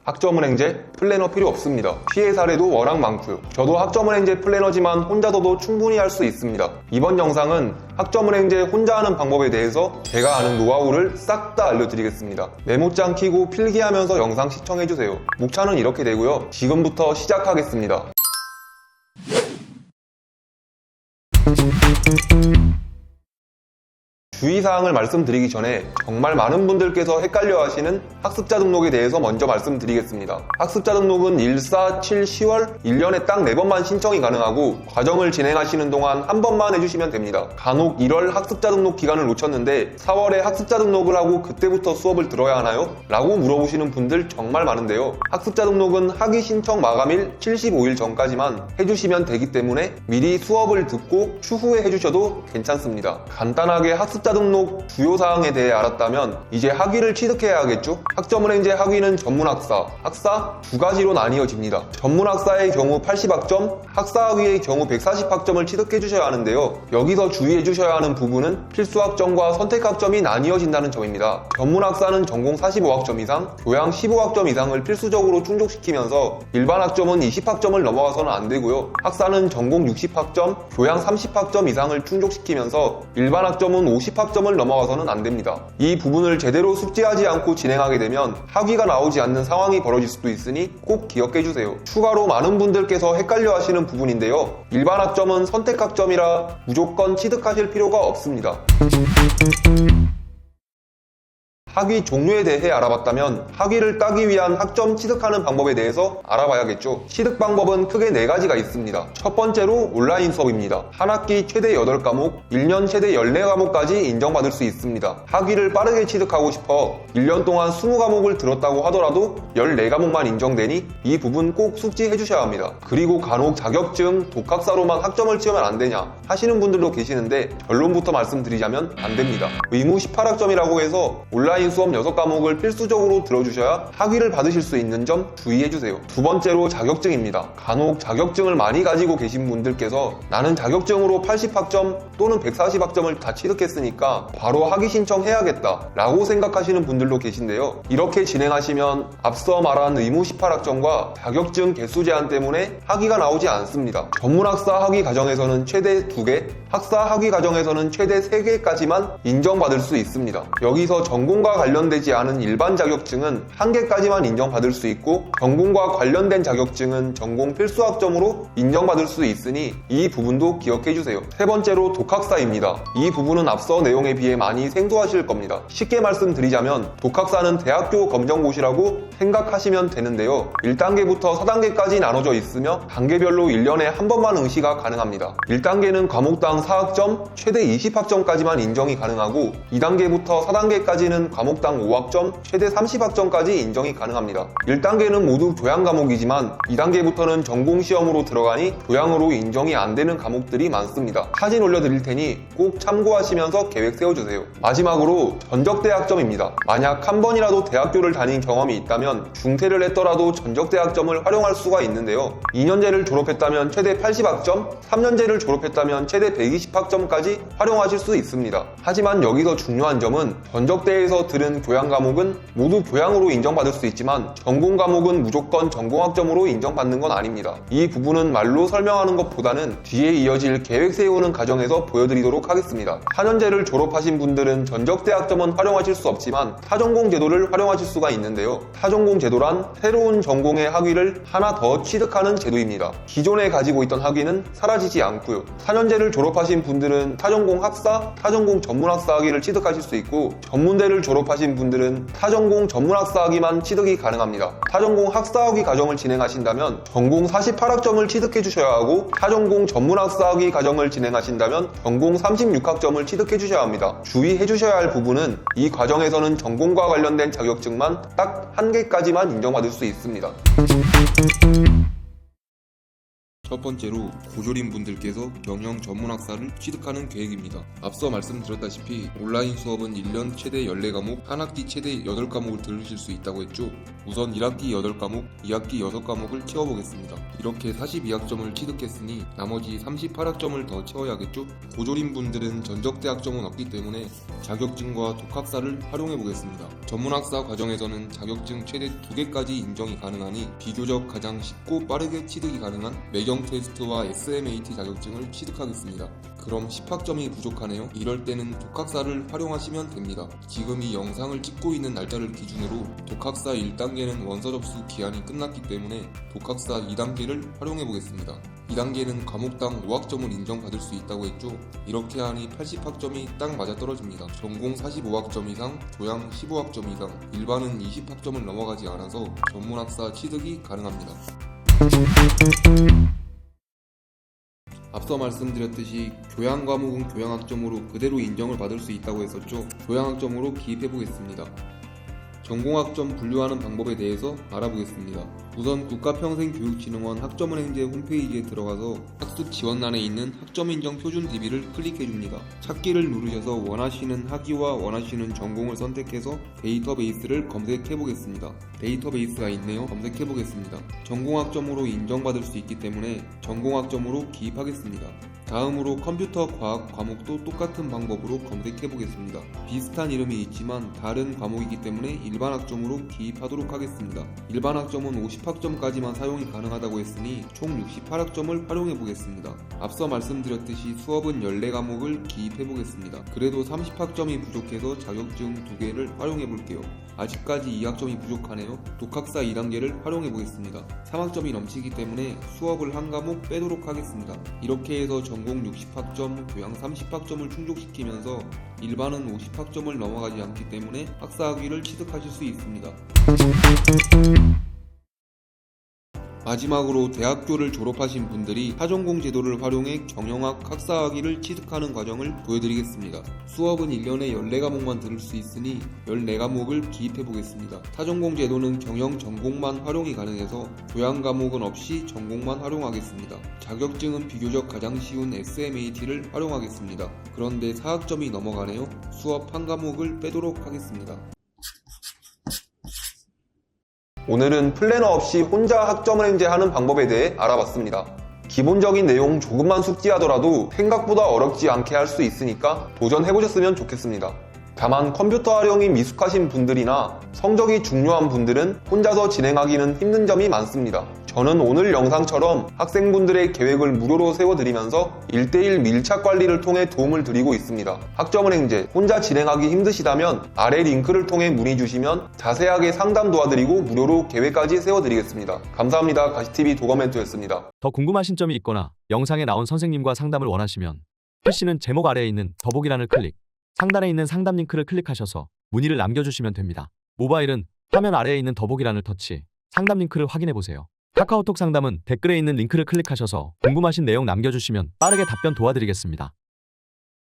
학점은행제 플래너 필요 없습니다. 피해 사례도 워낙 많고요. 저도 학점은행제 플래너지만 혼자서도 충분히 할 수 있습니다. 이번 영상은 학점은행제 혼자 하는 방법에 대해서 제가 아는 노하우를 싹 다 알려드리겠습니다. 메모장 켜고 필기하면서 영상 시청해주세요. 목차는 이렇게 되고요. 지금부터 시작하겠습니다. 주의사항을 말씀드리기 전에 정말 많은 분들께서 헷갈려 하시는 학습자 등록에 대해서 먼저 말씀드리겠습니다. 학습자 등록은 1, 4, 7, 10월 1년에 딱 4번만 신청이 가능하고 과정을 진행하시는 동안 한 번만 해주시면 됩니다. 간혹 1월 학습자 등록 기간을 놓쳤는데 4월에 학습자 등록을 하고 그때부터 수업을 들어야 하나요? 라고 물어보시는 분들 정말 많은데요. 학습자 등록은 학위 신청 마감일 75일 전까지만 해주시면 되기 때문에 미리 수업을 듣고 추후에 해주셔도 괜찮습니다. 간단하게 학습자 등록 주요사항에 대해 알았다면 이제 학위를 취득해야겠죠? 학점은행제 학위는 전문학사, 학사 두 가지로 나뉘어집니다. 전문학사의 경우 80학점, 학사학위의 경우 140학점을 취득해주셔야 하는데요. 여기서 주의해주셔야 하는 부분은 필수학점과 선택학점이 나뉘어진다는 점입니다. 전문학사는 전공 45학점 이상, 교양 15학점 이상을 필수적으로 충족시키면서 일반 학점은 20학점을 넘어가서는 안 되고요. 학사는 전공 60학점, 교양 30학점 이상을 충족시키면서 일반 학점은 50학점을 넘어가서는 안 됩니다. 이 부분을 제대로 숙지하지 않고 진행하게 되면 학위가 나오지 않는 상황이 벌어질 수도 있으니 꼭 기억해주세요. 추가로 많은 분들께서 헷갈려 하시는 부분인데요. 일반 학점은 선택학점이라 무조건 취득하실 필요가 없습니다. 학위 종류에 대해 알아봤다면 학위를 따기 위한 학점 취득하는 방법에 대해서 알아봐야겠죠. 취득 방법은 크게 4가지가 있습니다. 첫 번째로 온라인 수업입니다. 한 학기 최대 8과목, 1년 최대 14과목까지 인정받을 수 있습니다. 학위를 빠르게 취득하고 싶어 1년 동안 20과목을 들었다고 하더라도 14과목만 인정되니 이 부분 꼭 숙지해 주셔야 합니다. 그리고 간혹 자격증, 독학사로만 학점을 채우면 안 되냐 하시는 분들도 계시는데 결론부터 말씀드리자면 안 됩니다. 의무 18학점이라고 해서 온라인 수업 6과목을 필수적으로 들어주셔야 학위를 받으실 수 있는 점 주의해주세요. 두 번째로 자격증입니다. 간혹 자격증을 많이 가지고 계신 분들께서 나는 자격증으로 80학점 또는 140학점을 다 취득했으니까 바로 학위 신청해야겠다 라고 생각하시는 분들도 계신데요. 이렇게 진행하시면 앞서 말한 의무 18학점과 자격증 개수 제한 때문에 학위가 나오지 않습니다. 전문학사 학위 과정에서는 최대 2개, 학사 학위 과정에서는 최대 3개까지만 인정받을 수 있습니다. 여기서 전공과 관련되지 않은 일반 자격증은 1개까지만 인정받을 수 있고 전공과 관련된 자격증은 전공 필수학점으로 인정받을 수 있으니 이 부분도 기억해주세요. 세 번째로 독학사입니다. 이 부분은 앞서 내용에 비해 많이 생소하실 겁니다. 쉽게 말씀드리자면 독학사는 대학교 검정고시라고 생각하시면 되는데요. 1단계부터 4단계까지 나눠져 있으며 단계별로 1년에 한 번만 응시가 가능합니다. 1단계는 과목당 4학점, 최대 20학점까지만 인정이 가능하고 2단계부터 4단계까지는 과목당 5학점, 최대 30학점까지 인정이 가능합니다. 1단계는 모두 교양 과목이지만 2단계부터는 전공시험으로 들어가니 교양으로 인정이 안 되는 과목들이 많습니다. 사진 올려드릴 테니 꼭 참고하시면서 계획 세워주세요. 마지막으로 전적대 학점입니다. 만약 한 번이라도 대학교를 다닌 경험이 있다면 중퇴를 했더라도 전적대 학점을 활용할 수가 있는데요. 2년제를 졸업했다면 최대 80학점, 3년제를 졸업했다면 최대 120학점까지 활용하실 수 있습니다. 하지만 여기서 중요한 점은 전적대에서 들은 교양 과목은 모두 교양으로 인정받을 수 있지만 전공 과목은 무조건 전공학점으로 인정받는 건 아닙니다. 이 부분은 말로 설명하는 것보다는 뒤에 이어질 계획 세우는 과정에서 보여드리도록 하겠습니다. 4년제를 졸업하신 분들은 전적대 학점은 활용하실 수 없지만 타전공 제도를 활용하실 수가 있는데요. 타전공 제도란 새로운 전공의 학위를 하나 더 취득하는 제도입니다. 기존에 가지고 있던 학위는 사라지지 않고요. 4년제를 졸업하신 분들은 타전공 학사, 타전공 전문학사 학위를 취득하실 수 있고 전문대를 졸업하신 분들은 타전공 전문학사 학위만 취득이 가능합니다. 타전공 학사 학위 과정을 진행하신다면 전공 48학점을 취득해 주셔야 하고 타전공 전문학사 학위 과정을 진행하신다면 전공 36학점을 취득해 주셔야 합니다. 주의해 주셔야 할 부분은 이 과정에서는 전공과 관련된 자격증만 딱 1개까지만 인정받을 수 있습니다. 첫 번째로 고졸인 분들께서 경영 전문학사를 취득하는 계획입니다. 앞서 말씀드렸다시피 온라인 수업은 1년 최대 14과목, 한 학기 최대 8과목을 들으실 수 있다고 했죠. 우선 1학기 8과목, 2학기 6과목을 채워보겠습니다. 이렇게 42학점을 취득했으니 나머지 38학점을 더 채워야겠죠. 고졸인 분들은 전적대학점은 없기 때문에 자격증과 독학사를 활용해보겠습니다. 전문학사 과정에서는 자격증 최대 2개까지 인정이 가능하니 비교적 가장 쉽고 빠르게 취득이 가능한 매경 테스트와 SMAT 자격증을 취득하겠습니다. 그럼 10학점이 부족하네요. 이럴 때는 독학사를 활용하시면 됩니다. 지금 이 영상을 찍고 있는 날짜를 기준으로 독학사 1단계는 원서 접수 기한이 끝났기 때문에 독학사 2단계를 활용해보겠습니다. 2단계는 과목당 5학점을 인정받을 수 있다고 했죠. 이렇게 하니 80학점이 딱 맞아떨어집니다. 전공 45학점 이상, 교양 15학점 이상, 일반은 20학점을 넘어가지 않아서 전문학사 취득이 가능합니다. 앞서 말씀드렸듯이 교양 과목은 교양학점으로 그대로 인정을 받을 수 있다고 했었죠. 교양학점으로 기입해보겠습니다. 전공학점 분류하는 방법에 대해서 알아보겠습니다. 우선 국가평생교육진흥원 학점은행제 홈페이지에 들어가서 학습 지원란에 있는 학점인정 표준 DB를 클릭해줍니다. 찾기를 누르셔서 원하시는 학위와 원하시는 전공을 선택해서 데이터베이스를 검색해보겠습니다. 데이터베이스가 있네요. 검색해보겠습니다. 전공학점으로 인정받을 수 있기 때문에 전공학점으로 기입하겠습니다. 다음으로 컴퓨터 과학 과목도 똑같은 방법으로 검색해보겠습니다. 비슷한 이름이 있지만 다른 과목이기 때문에 일반 학점으로 기입하도록 하겠습니다. 일반 학점은 50학점까지만 사용이 가능하다고 했으니 총 68학점을 활용해보겠습니다. 앞서 말씀드렸듯이 수업은 14과목을 기입해보겠습니다. 그래도 30학점이 부족해서 자격증 2개를 활용해볼게요. 아직까지 2학점이 부족하네요. 독학사 2단계를 활용해보겠습니다. 3학점이 넘치기 때문에 수업을 한 과목 빼도록 하겠습니다. 이렇게 해서 전공 60학점, 교양 30학점을 충족시키면서 일반은 50학점을 넘어가지 않기 때문에 학사학위를 취득하실 수 있습니다. 마지막으로 대학교를 졸업하신 분들이 타전공 제도를 활용해 경영학 학사학위를 취득하는 과정을 보여드리겠습니다. 수업은 1년에 14과목만 들을 수 있으니 14과목을 기입해보겠습니다. 타전공 제도는 경영 전공만 활용이 가능해서 교양 과목은 없이 전공만 활용하겠습니다. 자격증은 비교적 가장 쉬운 SMAT를 활용하겠습니다. 그런데 4학점이 넘어가네요. 수업 한 과목을 빼도록 하겠습니다. 오늘은 플래너 없이 혼자 학점을 행제하는 방법에 대해 알아봤습니다. 기본적인 내용 조금만 숙지하더라도 생각보다 어렵지 않게 할 수 있으니까 도전해보셨으면 좋겠습니다. 다만 컴퓨터 활용이 미숙하신 분들이나 성적이 중요한 분들은 혼자서 진행하기는 힘든 점이 많습니다. 저는 오늘 영상처럼 학생분들의 계획을 무료로 세워드리면서 1:1 밀착 관리를 통해 도움을 드리고 있습니다. 학점을 행제 혼자 진행하기 힘드시다면 아래 링크를 통해 문의 주시면 자세하게 상담 도와드리고 무료로 계획까지 세워드리겠습니다. 감사합니다. 가시TV 도검멘토였습니다. 더 궁금하신 점이 있거나 영상에 나온 선생님과 상담을 원하시면 PC는 제목 아래에 있는 더보기란을 클릭, 상단에 있는 상담 링크를 클릭하셔서 문의를 남겨주시면 됩니다. 모바일은 화면 아래에 있는 더보기란을 터치, 상담 링크를 확인해보세요. 카카오톡 상담은 댓글에 있는 링크를 클릭하셔서 궁금하신 내용 남겨주시면 빠르게 답변 도와드리겠습니다.